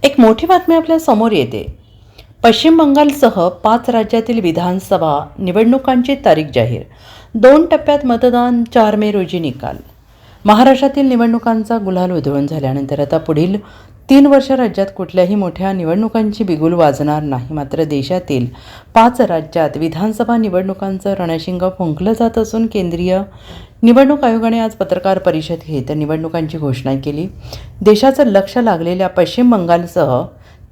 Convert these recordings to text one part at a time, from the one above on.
एक मोठी बातमी आपल्या समोर येते. पश्चिम बंगालसह 5 राज्यातील विधानसभा निवडणुकांची तारीख जाहीर. 2 टप्प्यात मतदान, 4 मे रोजी निकाल. महाराष्ट्रातील निवडणुकांचा गुलाल उधळून झाल्यानंतर आता पुढील 3 वर्ष राज्यात कुठल्याही मोठ्या निवडणुकांची बिगुल वाजणार नाही. मात्र देशातील 5 राज्यात विधानसभा निवडणुकांचं रणशिंग फुंकलं जात असून केंद्रीय निवडणूक आयोगाने आज पत्रकार परिषद घेत निवडणुकांची घोषणा केली. देशाचं लक्ष लागलेल्या पश्चिम बंगालसह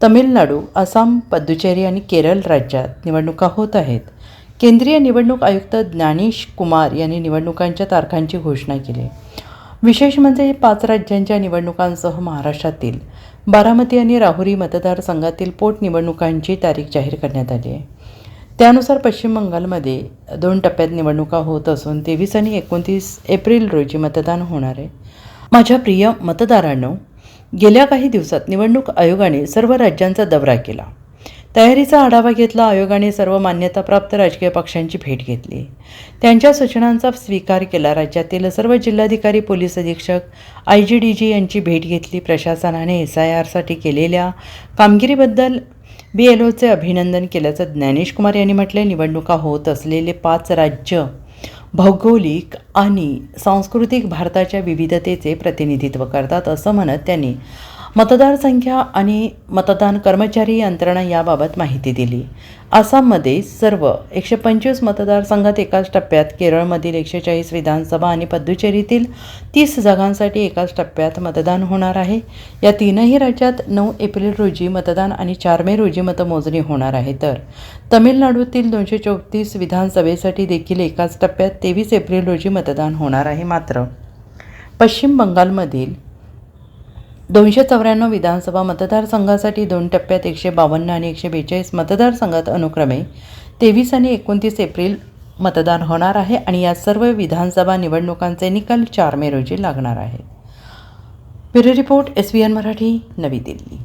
तमिळनाडू, आसाम, पुद्दुचेरी आणि केरळ राज्यात निवडणुका होत आहेत. केंद्रीय निवडणूक आयुक्त ज्ञानेश कुमार यांनी निवडणुकांच्या तारखांची घोषणा केली. विशेष म्हणजे 5 राज्यांच्या निवडणुकांसह महाराष्ट्रातील बारामती आणि राहुरी मतदारसंघातील पोटनिवडणुकांची तारीख जाहीर करण्यात आली आहे. त्यानुसार पश्चिम बंगालमध्ये 2 टप्प्यात निवडणुका होत असून 23 आणि 29 एप्रिल रोजी मतदान होणार आहे. माझ्या प्रिय मतदारांनो, गेल्या काही दिवसात निवडणूक आयोगाने सर्व राज्यांचा दौरा केला. तयारीचा आढावा घेतला. आयोगाने सर्व मान्यताप्राप्त राजकीय पक्षांची भेट घेतली. त्यांच्या सूचनांचा स्वीकार केला. राज्यातील सर्व जिल्हाधिकारी, पोलीस अधीक्षक, IGDG यांची भेट घेतली. प्रशासनाने SIRसाठी केलेल्या कामगिरीबद्दल BLOचे अभिनंदन केल्याचं ज्ञानेश कुमार यांनी म्हटले. निवडणुका होत असलेले 5 राज्य भौगोलिक आणि सांस्कृतिक भारताच्या विविधतेचे प्रतिनिधित्व करतात असं म्हणत त्यांनी मतदार संख्या आणि मतदान कर्मचारी यंत्रणा याबाबत माहिती दिली. आसाममध्ये सर्व 125 मतदारसंघात एकाच टप्प्यात, केरळमधील 140 विधानसभा आणि पुद्दुचेरीतील 30 जागांसाठी एकाच टप्प्यात मतदान होणार आहे. या 3ही राज्यात 9 एप्रिल रोजी मतदान आणि 4 मे रोजी मतमोजणी होणार आहे. तर तमिळनाडूतील 234 विधानसभेसाठी देखील एकाच टप्प्यात 23 एप्रिल रोजी मतदान होणार आहे. मात्र पश्चिम बंगालमधील 294 विधानसभा मतदारसंघासाठी 2 टप्प्यात 152 आणि 142 मतदारसंघात अनुक्रमे 23 आणि 29 एप्रिल मतदान होणार आहे आणि या सर्व विधानसभा निवडणुकांचे निकाल 4 मे रोजी लागणार आहेत. ब्युरो रिपोर्ट, SBN मराठी, नवी दिल्ली.